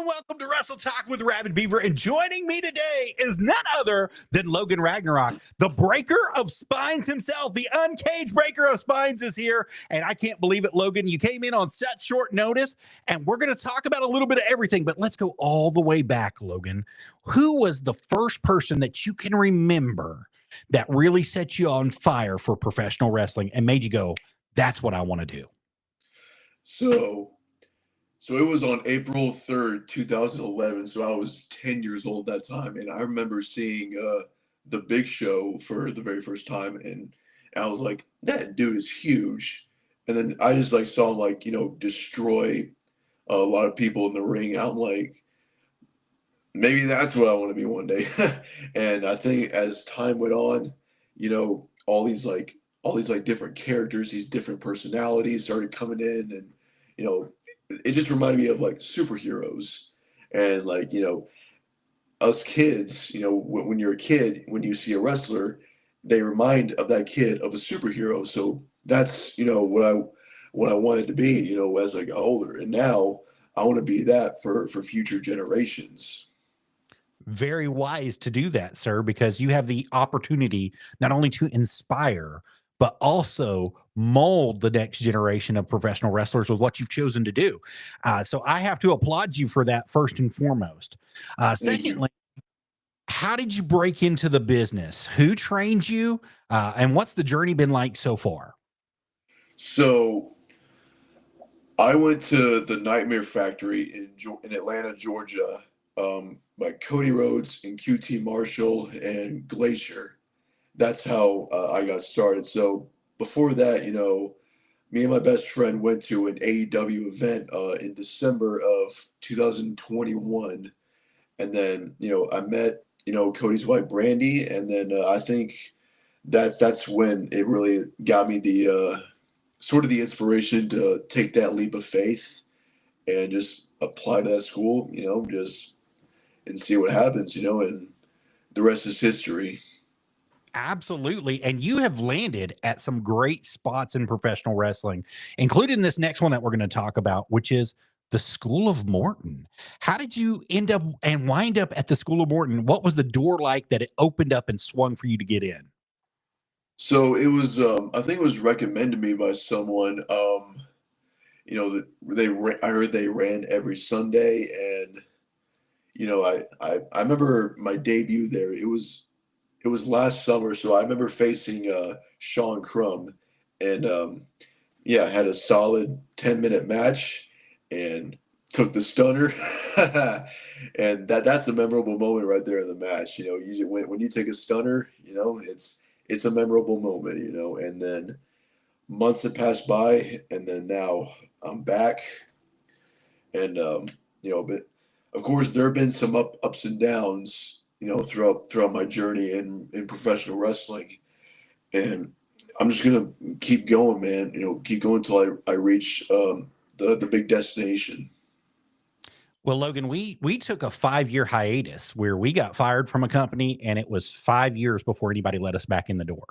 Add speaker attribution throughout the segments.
Speaker 1: welcome to Wrestle Talk with Arabbidb3aver. And joining me today is none other than Logan Ragnarok, the breaker of spines himself. The uncaged breaker of spines is here. And I can't believe it, Logan. You came in on such short notice, and we're going to talk about a little bit of everything. But let's go all the way back, Logan. Who was the first person that you can remember that really set you on fire for professional wrestling and made you go, that's what I want to do?
Speaker 2: So it was on April 3rd, 2011. So I was 10 years old at that time. And I remember seeing the Big Show for the very first time. And I was like, that dude is huge. And then I just saw him destroy a lot of people in the ring. I'm like, maybe that's what I want to be one day. And I think as time went on, all these different characters, these different personalities started coming in, and it just reminded me of superheroes. And us kids, when you're a kid, when you see a wrestler, they remind of that kid of a superhero. So that's what I wanted to be, as I got older. And now I want to be that for future generations.
Speaker 1: Very wise to do that, sir, because you have the opportunity not only to inspire, but also mold the next generation of professional wrestlers with what you've chosen to do. So I have to applaud you for that first and foremost. Secondly, how did you break into the business? Who trained you? And what's the journey been like so far?
Speaker 2: So I went to the Nightmare Factory in Atlanta, Georgia, by Cody Rhodes and QT Marshall and Glacier. That's how I got started. So before that, me and my best friend went to an AEW event in December of 2021. And then, I met, Cody's wife, Brandy. And then I think that's when it really got me the sort of the inspiration to take that leap of faith and just apply to that school, and see what happens, and the rest is history.
Speaker 1: Absolutely. And you have landed at some great spots in professional wrestling, including this next one that we're going to talk about, which is the School of Morton. How did you end up and wind up at the School of Morton? What was the door like that it opened up and swung for you to get in?
Speaker 2: So it was, I think it was recommended to me by someone, I heard they ran every Sunday, and, I remember my debut there. It was last summer, so I remember facing Sean Crum, and I had a solid 10-minute match and took the stunner. And that's a memorable moment right there in the match. When you take a stunner, it's a memorable moment, and then months have passed by, and then now I'm back, and but of course there have been some ups and downs, throughout my journey in professional wrestling. And I'm just going to keep going, man, keep going until I reach the big destination.
Speaker 1: Well, Logan, we took a 5-year hiatus where we got fired from a company, and it was 5 years before anybody let us back in the door.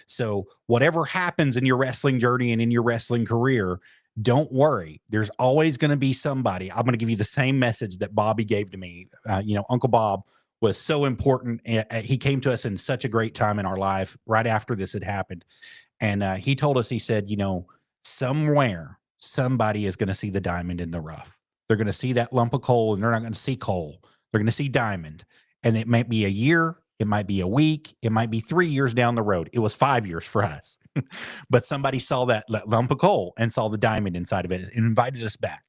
Speaker 1: So whatever happens in your wrestling journey and in your wrestling career, don't worry. There's always going to be somebody. I'm going to give you the same message that Bobby gave to me. Uncle Bob was so important. He came to us in such a great time in our life right after this had happened. And he told us, he said, somewhere somebody is going to see the diamond in the rough. They're going to see that lump of coal, and they're not going to see coal. They're going to see diamond. And it might be a year. It might be a week. It might be 3 years down the road. It was 5 years for us. But somebody saw that lump of coal and saw the diamond inside of it and invited us back.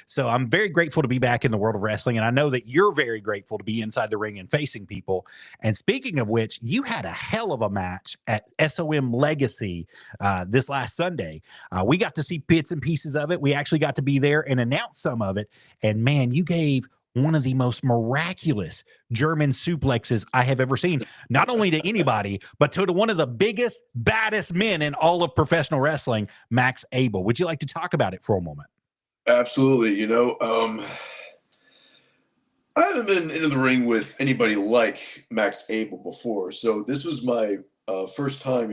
Speaker 1: So I'm very grateful to be back in the world of wrestling. And I know that you're very grateful to be inside the ring and facing people. And speaking of which, you had a hell of a match at SOM Legacy this last Sunday. We got to see bits and pieces of it. We actually got to be there and announce some of it. And man, you gave one of the most miraculous German suplexes I have ever seen, not only to anybody, but to one of the biggest, baddest men in all of professional wrestling, Max Abel. Would you like to talk about it for a moment?
Speaker 2: Absolutely. I haven't been into the ring with anybody like Max Abel before. So this was my first time,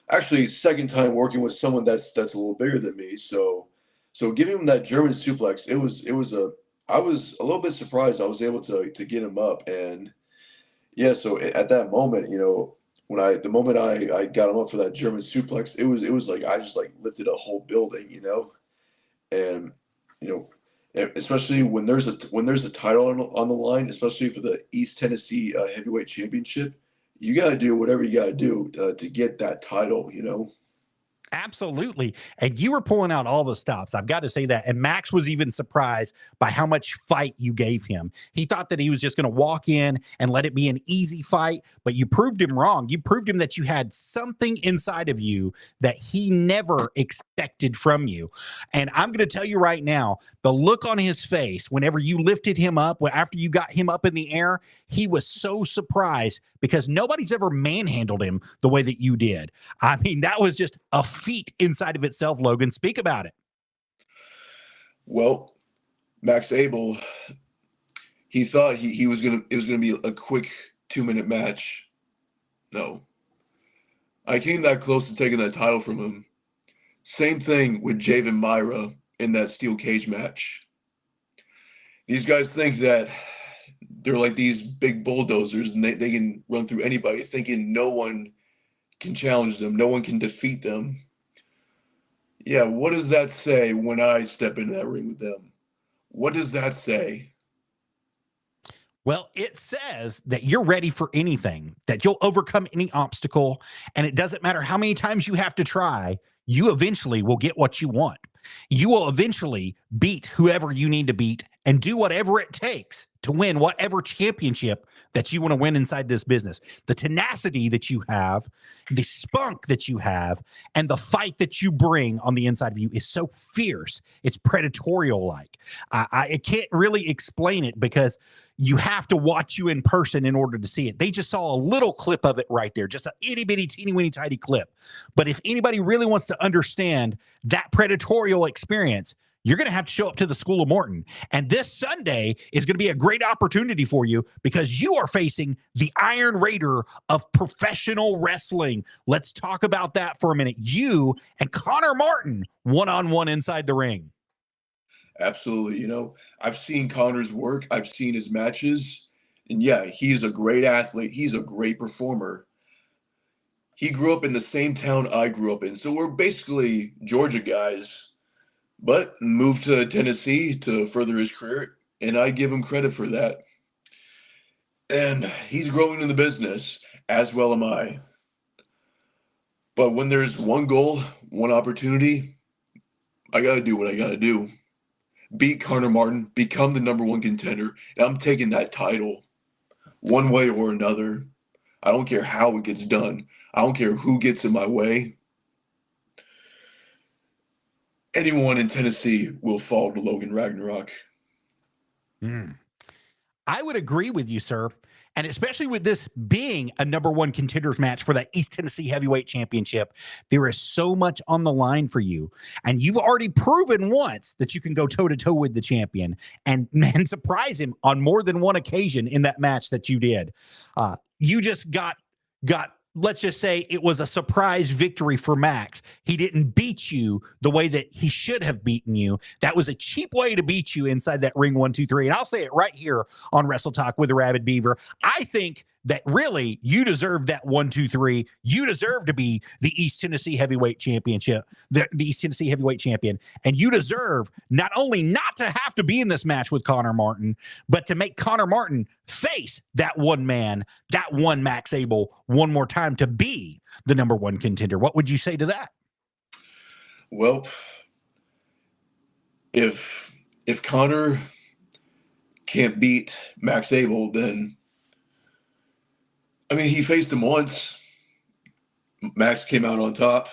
Speaker 2: actually second time working with someone that's a little bigger than me. So giving him that German suplex, it was a I was a little bit surprised I was able to get him up. And yeah, so at that moment, the moment I got him up for that German suplex, it was like I just like lifted a whole building, and you know, especially when there's a title on the line, especially for the East Tennessee Heavyweight Championship, you got to do whatever you got to do to get that title.
Speaker 1: Absolutely. And you were pulling out all the stops. I've got to say that. And Max was even surprised by how much fight you gave him. He thought that he was just going to walk in and let it be an easy fight, but you proved him wrong. You proved him that you had something inside of you that he never expected from you. And I'm going to tell you right now, the look on his face whenever you lifted him up, after you got him up in the air, he was so surprised because nobody's ever manhandled him the way that you did. I mean, that was just a feat inside of itself, Logan. Speak about it.
Speaker 2: Well, Max Abel, he thought it was gonna be a quick 2-minute match. No, I came that close to taking that title from him. Same thing with Javen Myra in that steel cage match. These guys think that they're like these big bulldozers and they can run through anybody, thinking no one can challenge them, no one can defeat them. Yeah, what does that say when I step into that ring with them? What does that say?
Speaker 1: Well, it says that you're ready for anything, that you'll overcome any obstacle, and it doesn't matter how many times you have to try, you eventually will get what you want. You will eventually beat whoever you need to beat and do whatever it takes to win whatever championship that you want to win inside this business. The tenacity that you have, the spunk that you have, and the fight that you bring on the inside of you is so fierce. It's predatorial like. I can't really explain it because you have to watch you in person in order to see it. They just saw a little clip of it right there, just a itty bitty, teeny weeny tiny clip. But if anybody really wants to understand that predatorial experience, you're going to have to show up to the School of Morton. And this Sunday is going to be a great opportunity for you because you are facing the Iron Raider of professional wrestling. Let's talk about that for a minute. You and Connor Martin, one-on-one inside the ring.
Speaker 2: Absolutely. I've seen Connor's work, I've seen his matches, and yeah, he is a great athlete. He's a great performer. He grew up in the same town I grew up in. So we're basically Georgia guys, but moved to Tennessee to further his career, and I give him credit for that. And he's growing in the business, as well am I. But when there's one goal, one opportunity, I got to do what I got to do. Beat Connor Martin, become the #1 contender, and I'm taking that title one way or another. I don't care how it gets done. I don't care who gets in my way. Anyone in Tennessee will fall to Logan Ragnarok.
Speaker 1: I would agree with you, sir. And especially with this being a #1 contenders match for that East Tennessee Heavyweight Championship, there is so much on the line for you. And you've already proven once that you can go toe-to-toe with the champion and surprise him on more than one occasion in that match that you did. You just got let's just say it was a surprise victory for Max. He didn't beat you the way that he should have beaten you. That was a cheap way to beat you inside that ring 1, 2, 3. And I'll say it right here on Wrestle Talk with Arabbidb3aver. I think that really you deserve that 1, 2, 3. You deserve to be the East Tennessee Heavyweight Championship, the East Tennessee Heavyweight Champion. And you deserve not only not to have to be in this match with Connor Martin, but to make Connor Martin face that one man, that one Max Abel one more time to be the #1 contender. What would you say to that?
Speaker 2: Well, if Connor can't beat Max Abel, then I mean, he faced him once. Max came out on top.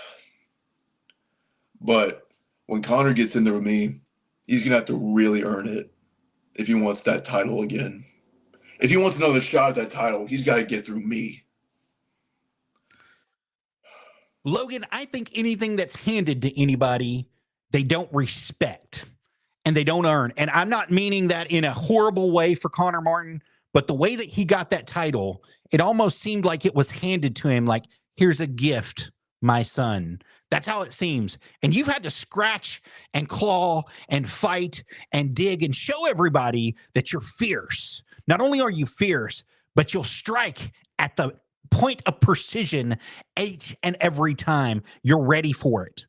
Speaker 2: But when Connor gets in there with me, he's going to have to really earn it if he wants that title again. If he wants another shot at that title, he's got to get through me.
Speaker 1: Logan, I think anything that's handed to anybody, they don't respect and they don't earn. And I'm not meaning that in a horrible way for Connor Martin, but the way that he got that title, it almost seemed like it was handed to him like, here's a gift my son. That's how it seems. And you've had to scratch and claw and fight and dig and show everybody that you're fierce. Not only are you fierce, but you'll strike at the point of precision each and every time. You're ready for it.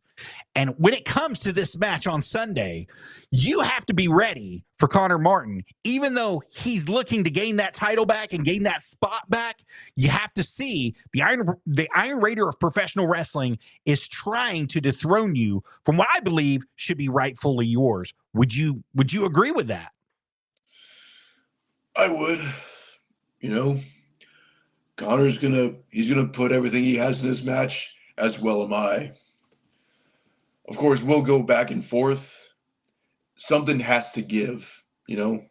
Speaker 1: And when it comes to this match on Sunday, you have to be ready for Connor Martin. Even though he's looking to gain that title back and gain that spot back, you have to see the Iron Raider of professional wrestling is trying to dethrone you from what I believe should be rightfully yours. Would you agree with that?
Speaker 2: I would. You know, Connor's he's gonna put everything he has in this match, as well am I. Of course, we'll go back and forth. Something has to give, you know.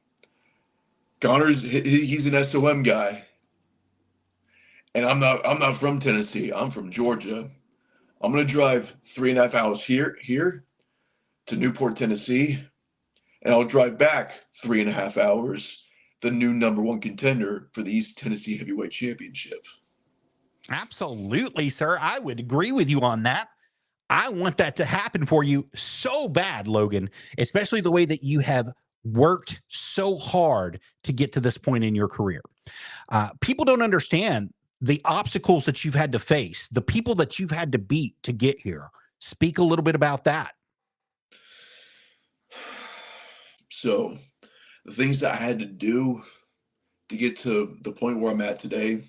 Speaker 2: Connor's he's an SOM guy, and I'm not from Tennessee. I'm from Georgia. I'm gonna drive 3.5 hours here to Newport, Tennessee, and I'll drive back 3.5 hours. The new #1 contender for the East Tennessee Heavyweight Championship.
Speaker 1: Absolutely, sir. I would agree with you on that. I want that to happen for you so bad, Logan, especially the way that you have worked so hard to get to this point in your career. People don't understand the obstacles that you've had to face, the people that you've had to beat to get here. Speak a little bit about that.
Speaker 2: So, the things that I had to do to get to the point where I'm at today,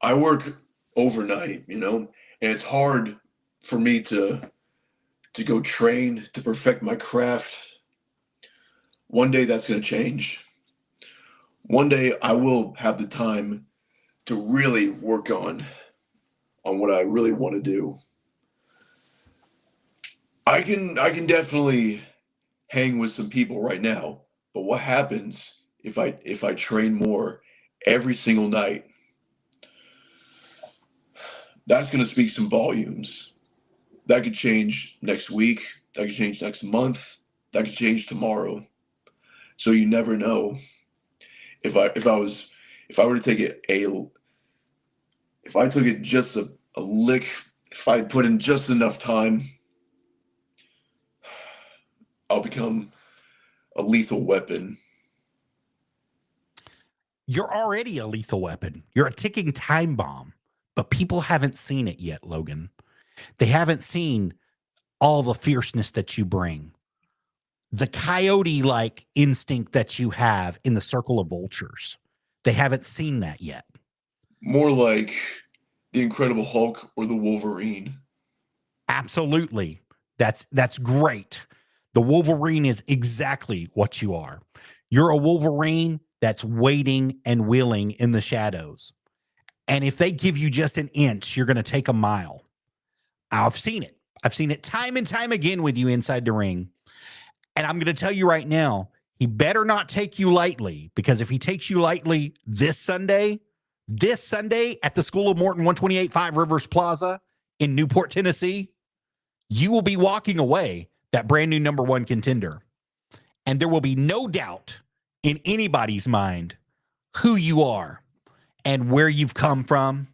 Speaker 2: I work overnight, you know, and it's hard for me to go train to perfect my craft. One day that's going to change. One day I will have the time to really work on what I really want to do. I can definitely hang with some people right now, but what happens if I train more every single night? That's going to speak some volumes. That could change next week. That could change next month. That could change tomorrow. So you never know. If I were to take it if I took it just a lick, if I put in just enough time, I'll become a lethal weapon.
Speaker 1: You're already a lethal weapon. You're a ticking time bomb. But people haven't seen it yet, Logan. They haven't seen all the fierceness that you bring, the coyote-like instinct that you have in the circle of vultures. They haven't seen that yet.
Speaker 2: More like the Incredible Hulk or the Wolverine.
Speaker 1: Absolutely. That's great. The Wolverine is exactly what you are. You're a Wolverine that's waiting and willing in the shadows. And if they give you just an inch, you're going to take a mile. I've seen it. I've seen it time and time again with you inside the ring. And I'm going to tell you right now, he better not take you lightly, because if he takes you lightly this Sunday at the School of Morton 128.5 Rivers Plaza in Newport, Tennessee, you will be walking away that brand new #1 contender. And there will be no doubt in anybody's mind who you are and where you've come from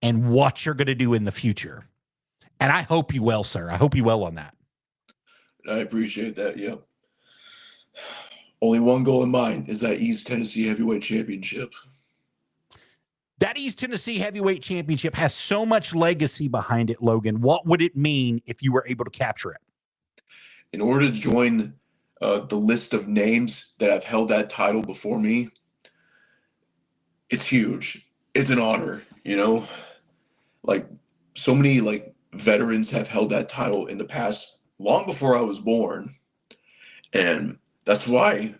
Speaker 1: and what you're going to do in the future. And I hope you well, sir. I hope you well on that.
Speaker 2: I appreciate that. Yep. Only one goal in mind is that East Tennessee Heavyweight Championship.
Speaker 1: That East Tennessee Heavyweight Championship has so much legacy behind it, Logan. What would it mean if you were able to capture it?
Speaker 2: In order to join the list of names that have held that title before me, it's huge. It's an honor, you know? Like, so many veterans have held that title in the past, long before I was born. And that's why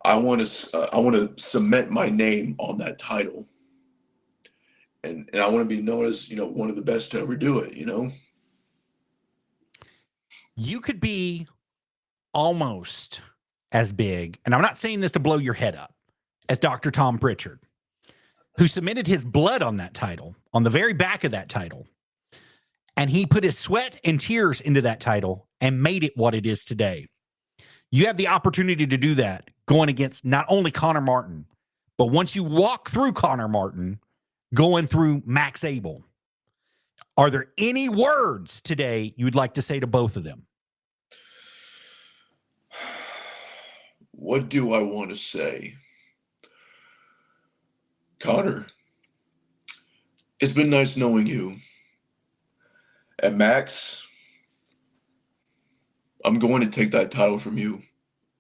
Speaker 2: I want to cement my name on that title. And I want to be known as, one of the best to ever do it,
Speaker 1: You could be almost as big, and I'm not saying this to blow your head up, as Dr. Tom Pritchard, who submitted his blood on that title, on the very back of that title. And he put his sweat and tears into that title and made it what it is today. You have the opportunity to do that going against not only Connor Martin, but once you walk through Connor Martin, going through Max Abel. Are there any words today you would like to say to both of them?
Speaker 2: What do I want to say? Connor, it's been nice knowing you. And Max, I'm going to take that title from you,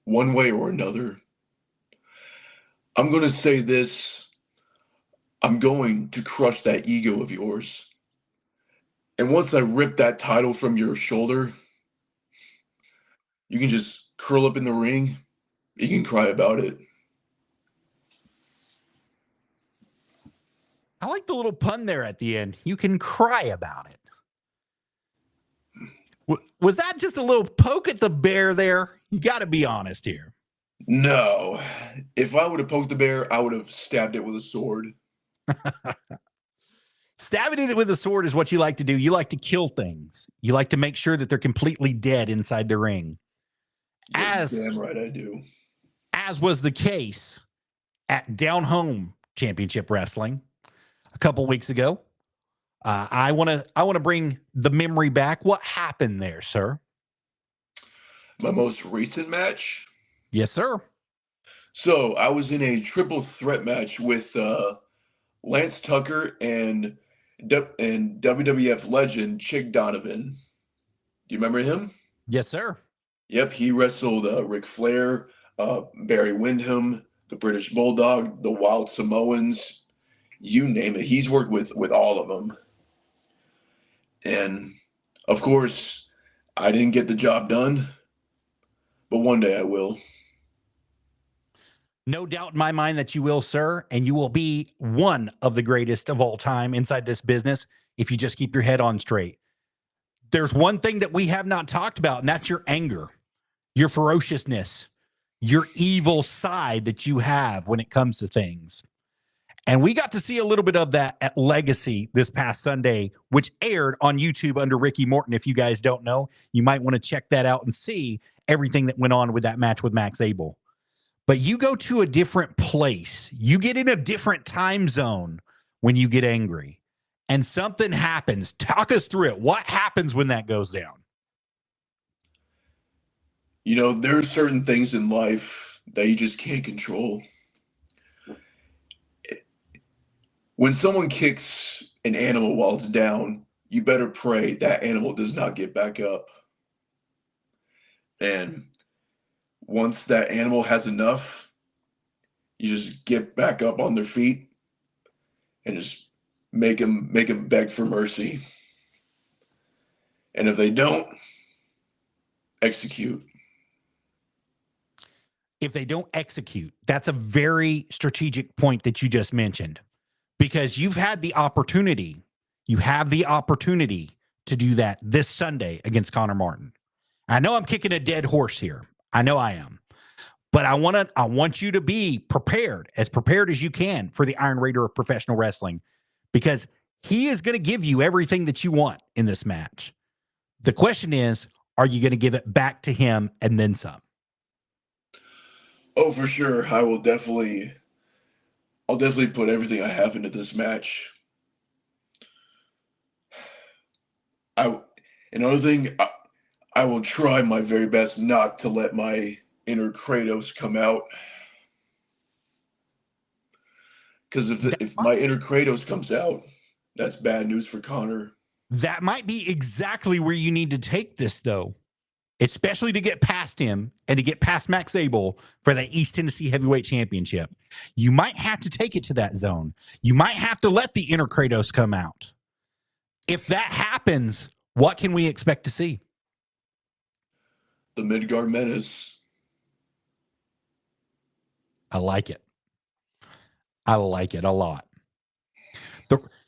Speaker 2: one way or another. I'm going to say this. I'm going to crush that ego of yours. And once I rip that title from your shoulder, you can just curl up in the ring. You can cry about it.
Speaker 1: I like the little pun there at the end. You can cry about it. Was that just a little poke at the bear there? You got to be honest here.
Speaker 2: No. If I would have poked the bear, I would have stabbed it with a sword.
Speaker 1: Stabbing it with a sword is what you like to do. You like to kill things. You like to make sure that they're completely dead inside the ring.
Speaker 2: Damn right I do.
Speaker 1: As was the case at Down Home Championship Wrestling a couple weeks ago. I want to bring the memory back. What happened there, sir?
Speaker 2: My most recent match?
Speaker 1: Yes, sir.
Speaker 2: So I was in a triple threat match with Lance Tucker and WWF legend Chick Donovan. Do you remember him?
Speaker 1: Yes, sir.
Speaker 2: Yep, he wrestled Ric Flair, Barry Windham, the British Bulldog, the Wild Samoans, you name it. He's worked with all of them. And, of course, I didn't get the job done, but one day I will.
Speaker 1: No doubt in my mind that you will, sir, and you will be one of the greatest of all time inside this business if you just keep your head on straight. There's one thing that we have not talked about, and that's your anger, your ferociousness, your evil side that you have when it comes to things. And we got to see a little bit of that at Legacy this past Sunday, which aired on YouTube under Ricky Morton. If you guys don't know, you might want to check that out and see everything that went on with that match with Max Abel. But you go to a different place. You get in a different time zone when you get angry. And something happens. Talk us through it. What happens when that goes down?
Speaker 2: You know, there are certain things in life that you just can't control. When someone kicks an animal while it's down, you better pray that animal does not get back up. And once that animal has enough, you just get back up on their feet and just make them beg for mercy. And if they don't, execute.
Speaker 1: If they don't execute, that's a very strategic point that you just mentioned. Because you've had the opportunity, you have the opportunity to do that this Sunday against Connor Martin. I know I'm kicking a dead horse here. I know I am. But I want you to be prepared as you can for the Iron Raider of professional wrestling, because he is going to give you everything that you want in this match. The question is, are you going to give it back to him and then some?
Speaker 2: Oh, for sure. I'll definitely put everything I have into this match. Another thing, I will try my very best not to let my inner Kratos come out. Because if my inner Kratos comes out, that's bad news for Connor.
Speaker 1: That might be exactly where you need to take this, though, especially to get past him and to get past Max Abel for that East Tennessee Heavyweight Championship. You might have to take it to that zone. You might have to let the inner Kratos come out. If that happens, what can we expect to see?
Speaker 2: The Midgard Menace.
Speaker 1: I like it. I like it a lot.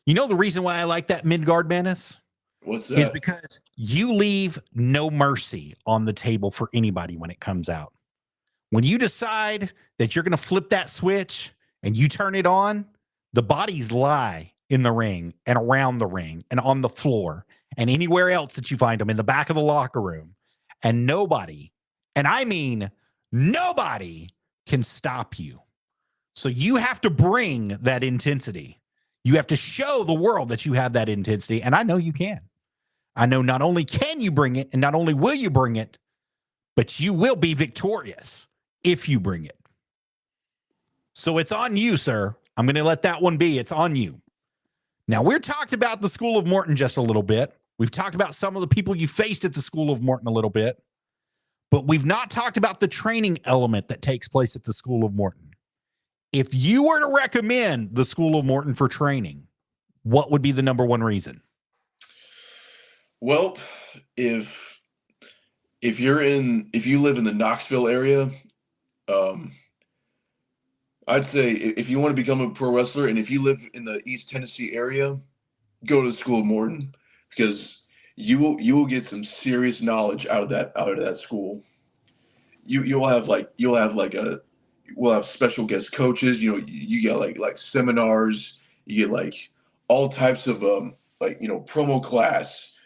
Speaker 1: You know the reason why I like that Midgard Menace?
Speaker 2: What's that?
Speaker 1: Is because you leave no mercy on the table for anybody when it comes out. When you decide that you're going to flip that switch and you turn it on, the bodies lie in the ring and around the ring and on the floor and anywhere else that you find them, in the back of the locker room. And nobody, and I mean nobody, can stop you. So you have to bring that intensity. You have to show the world that you have that intensity. And I know you can. I know not only can you bring it, and not only will you bring it, but you will be victorious if you bring it. So it's on you, sir. I'm going to let that one be. It's on you. Now, we're talked about the School of Morton just a little bit. We've talked about some of the people you faced at the School of Morton a little bit, but we've not talked about the training element that takes place at the School of Morton. If you were to recommend the School of Morton for training, what would be the number one reason?
Speaker 2: Well, if you live in the Knoxville area, I'd say if you want to become a pro wrestler, and if you live in the East Tennessee area, go to the School of Morton, because you will get some serious knowledge out of that school. We'll have special guest coaches. You get like seminars. You get like all types of promo class.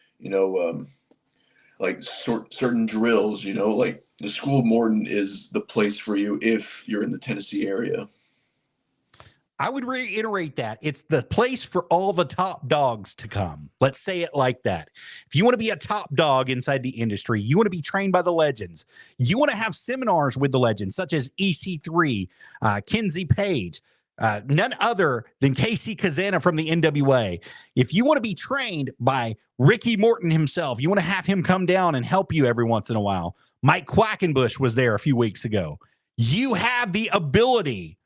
Speaker 2: Like certain drills. Like the School of Morton is the place for you if you're in the Tennessee area.
Speaker 1: I would reiterate that. It's the place for all the top dogs to come. Let's say it like that. If you want to be a top dog inside the industry, you want to be trained by the legends, you want to have seminars with the legends, such as EC3, Kenzie Page, none other than Casey Kazana from the NWA. If you want to be trained by Ricky Morton himself, you want to have him come down and help you every once in a while. Mike Quackenbush was there a few weeks ago. You have the ability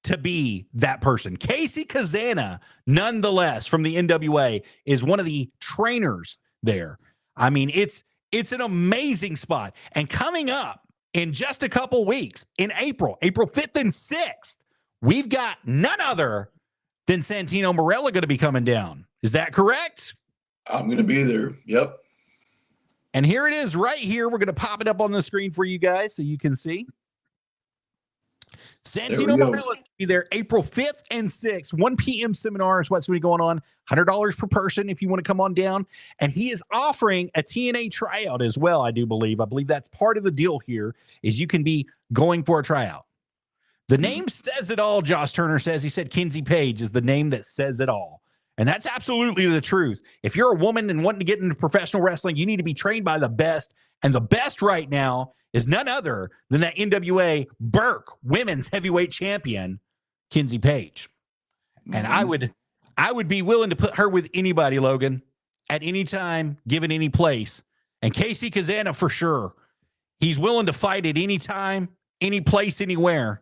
Speaker 1: to be that person. Casey Kazana, nonetheless, from the NWA, is one of the trainers there. I mean, it's an amazing spot. And coming up in just a couple weeks, in April 5th and 6th, we've got none other than Santino Marella going to be coming down. Is that correct?
Speaker 2: I'm going to be there. Yep.
Speaker 1: And here it is right here. We're going to pop it up on the screen for you guys so you can see. Santino Marella will be there April 5th and 6th, 1 p.m. seminar is what's going to be going on. $100 per person if you want to come on down. And he is offering a TNA tryout as well, I do believe. I believe that's part of the deal here, is you can be going for a tryout. The name says it all, Josh Turner says. He said Kenzie Page is the name that says it all. And that's absolutely the truth. If you're a woman and wanting to get into professional wrestling, you need to be trained by the best. And the best right now is none other than that NWA Burke Women's Heavyweight Champion, Kenzie Page. And I would be willing to put her with anybody, Logan, at any time, given any place. And Casey Kazana for sure. He's willing to fight at any time, any place, anywhere.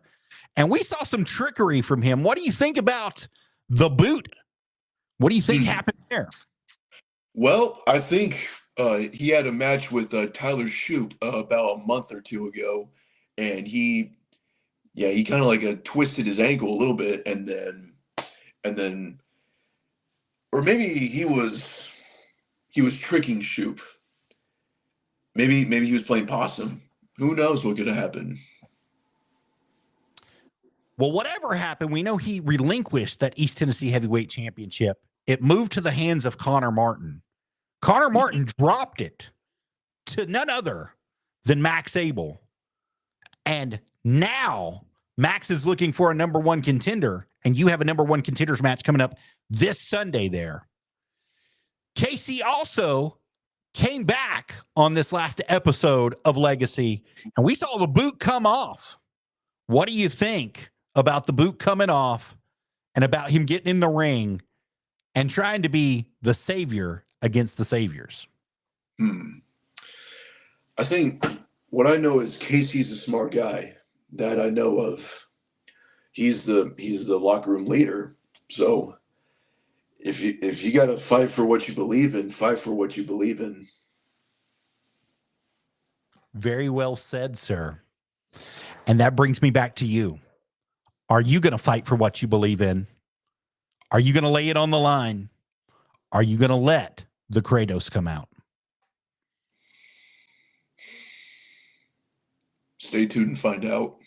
Speaker 1: And we saw some trickery from him. What do you think about the boot? What do you think happened there?
Speaker 2: Well, I think he had a match with Tyler Shoup about a month or two ago, and he kind of like twisted his ankle a little bit, and then, or maybe he was tricking Shoup. Maybe he was playing possum. Who knows what could have happened?
Speaker 1: Well, whatever happened, we know he relinquished that East Tennessee Heavyweight Championship. It moved to the hands of Connor Martin. Connor Martin dropped it to none other than Max Abel. And now Max is looking for a number one contender, and you have a number one contenders match coming up this Sunday there. Casey also came back on this last episode of Legacy, and we saw the boot come off. What do you think about the boot coming off and about him getting in the ring and trying to be the savior against the saviors?
Speaker 2: I think what I know is Casey's a smart guy that I know of. He's the locker room leader. So if you got to fight for what you believe in, fight for what you believe in.
Speaker 1: Very well said, sir. And that brings me back to you. Are you going to fight for what you believe in? Are you going to lay it on the line? Are you going to let the Kratos come out?
Speaker 2: Stay tuned and find out.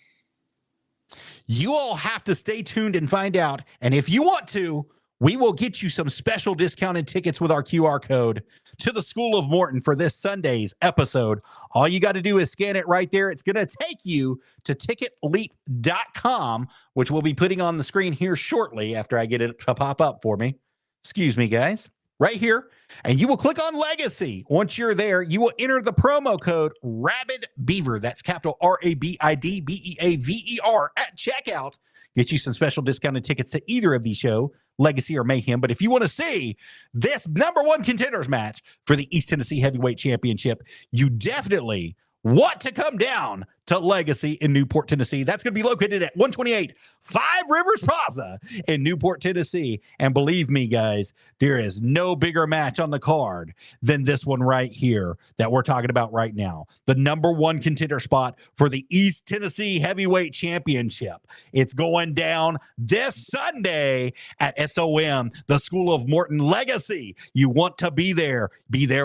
Speaker 1: You all have to stay tuned and find out. And if you want to, we will get you some special discounted tickets with our QR code to the School of Morton for this Sunday's episode. All you got to do is scan it right there. It's going to take you to ticketleap.com, which we'll be putting on the screen here shortly after I get it to pop up for me. Excuse me, guys. Right here. And you will click on Legacy. Once you're there, you will enter the promo code RABBIDBeaver. That's capital RABIDBEAVER at checkout. Get you some special discounted tickets to either of these shows, Legacy or Mayhem. But if you want to see this #1 contenders match for the East Tennessee Heavyweight Championship, you definitely want to come down to Legacy in Newport, Tennessee. That's going to be located at 128 Five Rivers Plaza in Newport, Tennessee. And believe me, guys, there is no bigger match on the card than this one right here that we're talking about right now. The #1 contender spot for the East Tennessee Heavyweight Championship. It's going down this Sunday at SOM, the School of Morton Legacy. You want to be there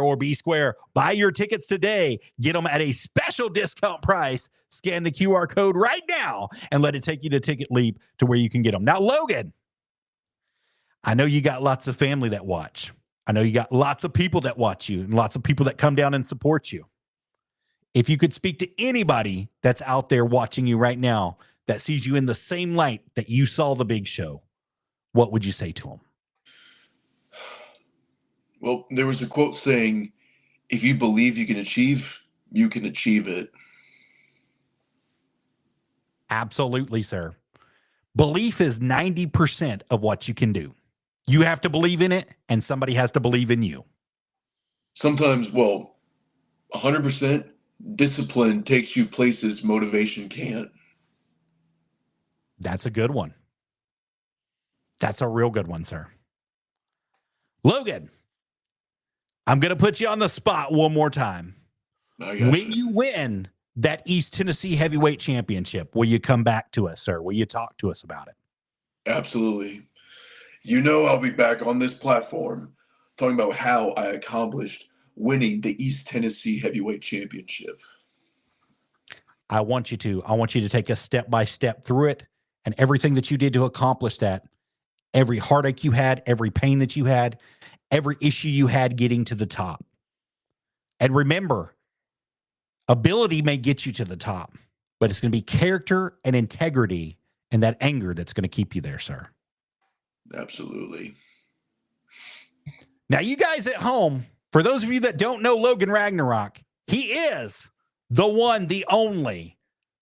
Speaker 1: or be square. Buy your tickets today. Get them at a special discount price. Scan the QR code right now and let it take you to Ticket Leap to where you can get them. Now, Logan, I know you got lots of family that watch. I know you got lots of people that watch you and lots of people that come down and support you. If you could speak to anybody that's out there watching you right now that sees you in the same light that you saw the Big Show, what would you say to them?
Speaker 2: Well, there was a quote saying, if you believe you can achieve it.
Speaker 1: Absolutely, sir. Belief is 90% of what you can do. You have to believe in it, and somebody has to believe in you.
Speaker 2: Sometimes, 100% discipline takes you places motivation can't.
Speaker 1: That's a good one. That's a real good one, sir. Logan, I'm going to put you on the spot one more time. When you win that East Tennessee Heavyweight Championship, will you come back to us, sir? Will you talk to us about it?
Speaker 2: Absolutely. I'll be back on this platform talking about how I accomplished winning the East Tennessee Heavyweight Championship.
Speaker 1: I want you to take us step by step through it and everything that you did to accomplish that. Every heartache you had, every pain that you had, every issue you had getting to the top. And remember, ability may get you to the top, but it's going to be character and integrity and that anger that's going to keep you there, sir.
Speaker 2: Absolutely.
Speaker 1: Now, you guys at home, for those of you that don't know Logan Ragnarok, he is the one, the only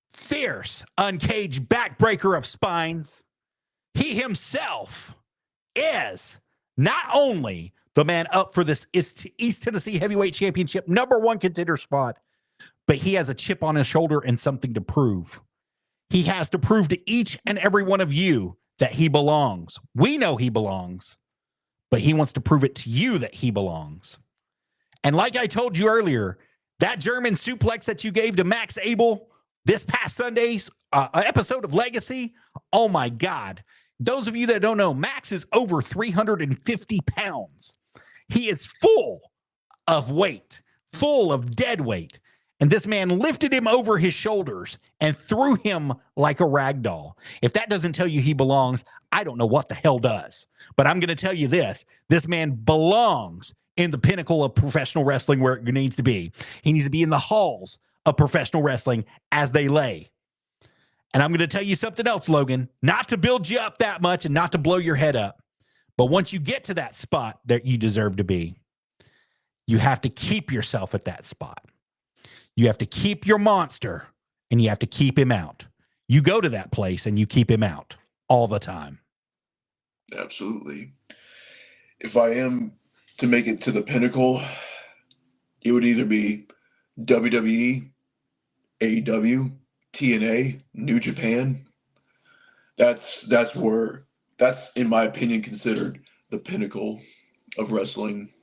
Speaker 1: fierce, uncaged backbreaker of spines. He himself is not only the man up for this East Tennessee Heavyweight Championship #1 contender spot, but he has a chip on his shoulder and something to prove. He has to prove to each and every one of you that he belongs. We know he belongs, but he wants to prove it to you that he belongs. And like I told you earlier, that German suplex that you gave to Max Abel this past Sunday's episode of Legacy, oh my God. Those of you that don't know, Max is over 350 pounds. He is full of weight, full of dead weight. And this man lifted him over his shoulders and threw him like a rag doll. If that doesn't tell you he belongs, I don't know what the hell does. But I'm going to tell you this man belongs in the pinnacle of professional wrestling where it needs to be. He needs to be in the halls of professional wrestling as they lay. And I'm going to tell you something else, Logan, not to build you up that much and not to blow your head up. But once you get to that spot that you deserve to be, you have to keep yourself at that spot. You have to keep your monster and you have to keep him out. You go to that place and you keep him out all the time.
Speaker 2: Absolutely. If I am to make it to the pinnacle, it would either be WWE, AEW, TNA, New Japan. That's in my opinion considered the pinnacle of wrestling.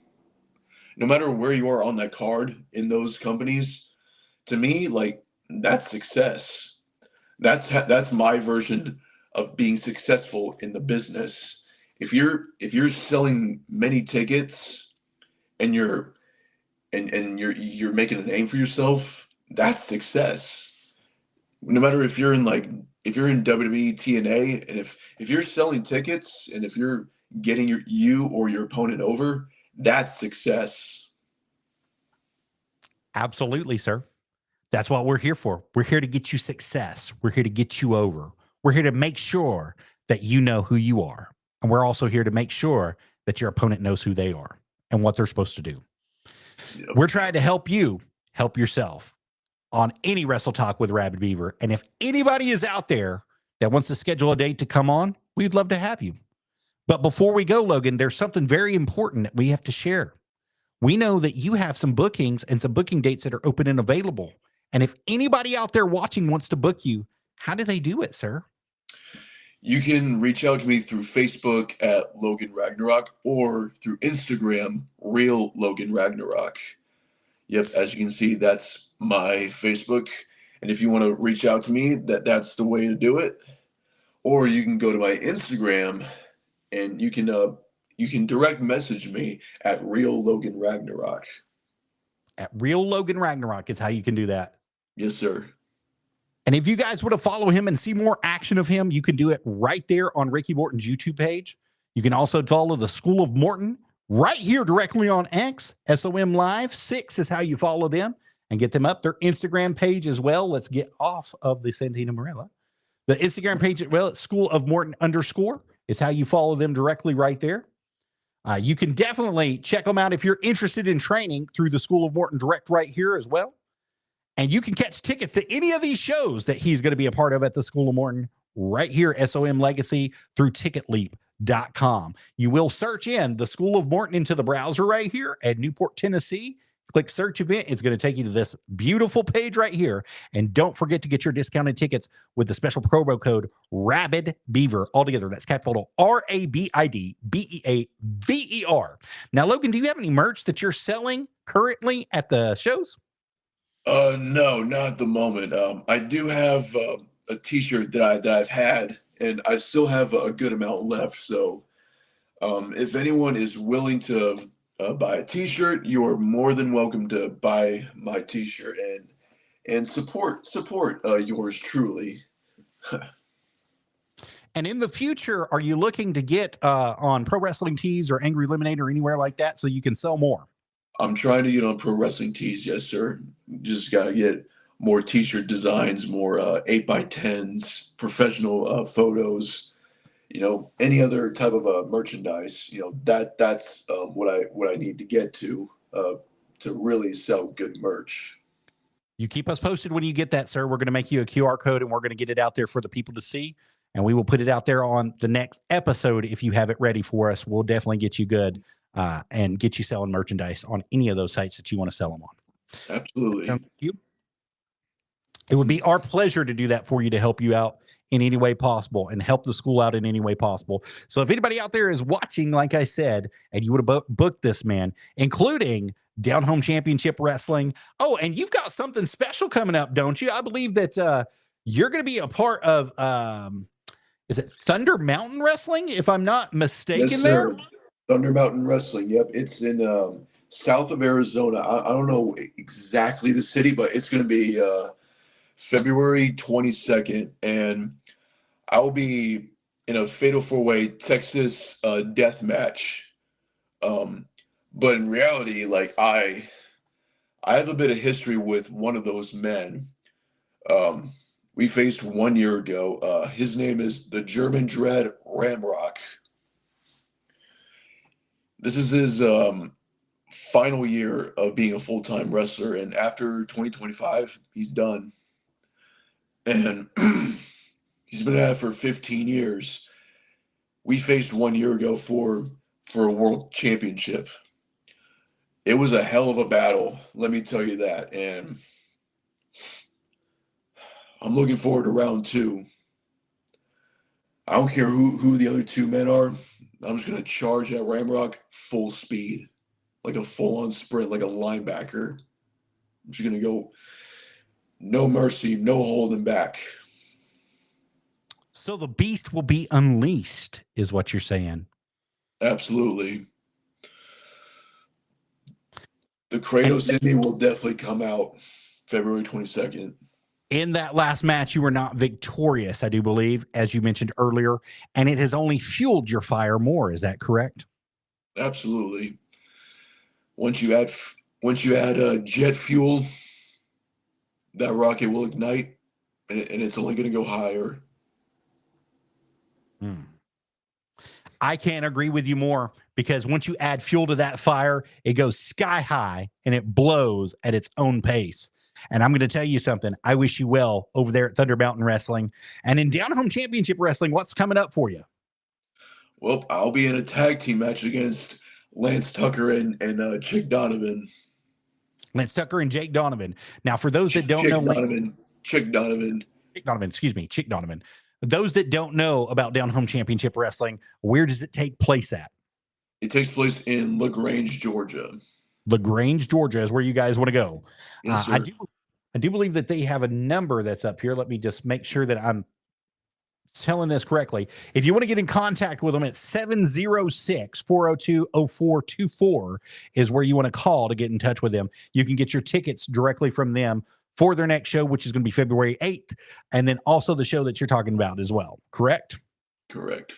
Speaker 2: No matter where you are on that card in those companies, to me, that's success. That's my version of being successful in the business. If you're selling many tickets and you're making a name for yourself, that's success. No matter if you're in WWE, TNA, and if you're selling tickets and if you're getting you or your opponent over, that's success.
Speaker 1: Absolutely, sir. That's what we're here for. We're here to get you success. We're here to get you over. We're here to make sure that you know who you are. And we're also here to make sure that your opponent knows who they are and what they're supposed to do.
Speaker 2: Yep.
Speaker 1: We're trying to help you help yourself on any Wrestle Talk with Rabid Beaver. And if anybody is out there that wants to schedule a date to come on, we'd love to have you. But before we go, Logan, there's something very important that we have to share. We know that you have some bookings and some booking dates that are open and available. And if anybody out there watching wants to book you, how do they do it, sir?
Speaker 2: You can reach out to me through Facebook at Logan Ragnarok or through Instagram, Real Logan Ragnarok. Yep, as you can see, that's my Facebook. And if you want to reach out to me, that's the way to do it. Or you can go to my Instagram and you can direct message me at Real Logan Ragnarok.
Speaker 1: At Real Logan Ragnarok is how you can do that.
Speaker 2: Yes, sir.
Speaker 1: And if you guys want to follow him and see more action of him, you can do it right there on Ricky Morton's YouTube page. You can also follow the School of Morton right here directly on X. SOM Live 6 is how you follow them and get them up. Their Instagram page as well. Let's get off of the Santina Morella. The Instagram page as well, School of Morton _ is how you follow them directly right there. You can definitely check them out if you're interested in training through the School of Morton direct right here as well. And you can catch tickets to any of these shows that he's going to be a part of at the School of Morton right here, SOM Legacy, through ticketleap.com. You will search in the School of Morton into the browser right here at Newport, Tennessee. Click search event. It's going to take you to this beautiful page right here. And don't forget to get your discounted tickets with the special promo code RABBIDBeaver altogether. That's capital RABIDBEAVER. Now, Logan, do you have any merch that you're selling currently at the shows?
Speaker 2: No, not at the moment. I do have a T-shirt that I've had, and I still have a good amount left. So, if anyone is willing to buy a T-shirt, you are more than welcome to buy my T-shirt and support yours truly.
Speaker 1: And in the future, are you looking to get on Pro Wrestling Tees or Angry Lemonade or anywhere like that so you can sell more?
Speaker 2: I'm trying to get on Pro Wrestling Tees, yes, sir. Just got to get more T-shirt designs, more 8x10s, professional photos. Any other type of merchandise. That's what I need to get to really sell good merch.
Speaker 1: You keep us posted when you get that, sir. We're going to make you a QR code and we're going to get it out there for the people to see. And we will put it out there on the next episode. If you have it ready for us, we'll definitely get you good. And get you selling merchandise on any of those sites that you want to sell them on.
Speaker 2: Absolutely.
Speaker 1: Thank you. It would be our pleasure to do that for you, to help you out in any way possible and help the school out in any way possible. So if anybody out there is watching, like I said, and you would have booked this man, including Down Home Championship Wrestling. Oh, and you've got something special coming up, don't you? I believe that you're going to be a part of, is it Thunder Mountain Wrestling, if I'm not mistaken?
Speaker 2: Yes,
Speaker 1: there?
Speaker 2: Thunder Mountain Wrestling. Yep, it's in south of Arizona. I don't know exactly the city, but it's going to be February 22nd, and I'll be in a Fatal 4-Way Texas death match. But in reality, like I have a bit of history with one of those men. We faced 1 year ago. His name is the German Dread Ramrock. This is his final year of being a full-time wrestler, and after 2025, he's done. And he's been at it for 15 years. We faced 1 year ago for a world championship. It was a hell of a battle, let me tell you that. And I'm looking forward to round 2. I don't care who the other 2 men are. I'm just going to charge at Ramrock full speed, like a full-on sprint, like a linebacker. I'm just going to go no mercy, no holding back.
Speaker 1: So the beast will be unleashed, is what you're saying.
Speaker 2: Absolutely. The Kratos in me will definitely come out February 22nd.
Speaker 1: In that last match, you were not victorious, I do believe, as you mentioned earlier, and it has only fueled your fire more. Is that correct?
Speaker 2: Absolutely. Once you add jet fuel, that rocket will ignite, and it's only going to go higher.
Speaker 1: I can't agree with you more, because once you add fuel to that fire, it goes sky high and it blows at its own pace. And I'm going to tell you something. I wish you well over there at Thunder Mountain Wrestling. And in Down Home Championship Wrestling, what's coming up for you?
Speaker 2: Well, I'll be in a tag team match against Lance Tucker and Chick Donovan.
Speaker 1: Lance Tucker and Jake Donovan. Now, for those that don't know,
Speaker 2: Chick Donovan.
Speaker 1: Those that don't know about Down Home Championship Wrestling, where does it take place at?
Speaker 2: It takes place in LaGrange, Georgia.
Speaker 1: LaGrange, Georgia is where you guys want to go.
Speaker 2: Yes, sir.
Speaker 1: I do believe that they have a number that's up here. Let me just make sure that I'm telling this correctly. If you want to get in contact with them, it's 706-402-0424 is where you want to call to get in touch with them. You can get your tickets directly from them for their next show, which is going to be February 8th, and then also the show that you're talking about as well. Correct?
Speaker 2: Correct.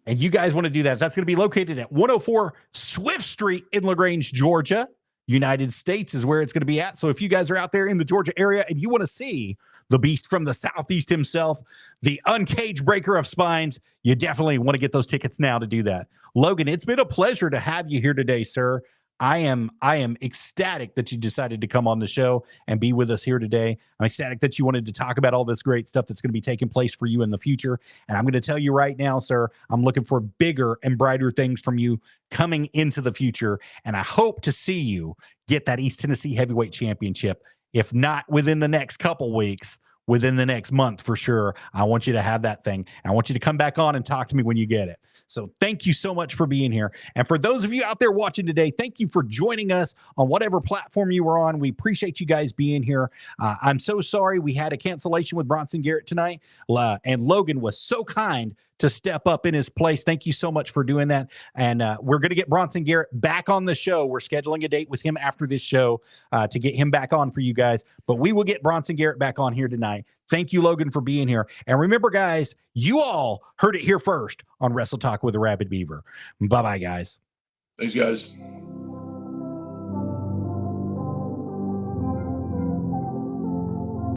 Speaker 1: And you guys want to do that. That's going to be located at 104 Swift Street in LaGrange, Georgia. United States is where it's going to be at. So if you guys are out there in the Georgia area and you want to see the beast from the Southeast himself, the uncaged breaker of spines, you definitely want to get those tickets now to do that. Logan, it's been a pleasure to have you here today, sir. I am ecstatic that you decided to come on the show and be with us here today. I'm ecstatic that you wanted to talk about all this great stuff that's going to be taking place for you in the future. And I'm going to tell you right now, sir, I'm looking for bigger and brighter things from you coming into the future. And I hope to see you get that East Tennessee Heavyweight Championship, if not within the next couple weeks, within the next month for sure. I want you to have that thing. I want you to come back on and talk to me when you get it. So thank you so much for being here. And for those of you out there watching today, thank you for joining us on whatever platform you were on. We appreciate you guys being here. I'm so sorry we had a cancellation with Bronson Garrett tonight. And Logan was so kind to step up in his place. Thank you so much for doing that. And we're going to get Bronson Garrett back on the show. We're scheduling a date with him after this show to get him back on for you guys. But we will get Bronson Garrett back on here tonight. Thank you, Logan, for being here. And remember, guys, you all heard it here first on Wrestle Talk with Arabbidb3aver. Bye-bye, guys.
Speaker 2: Thanks, guys.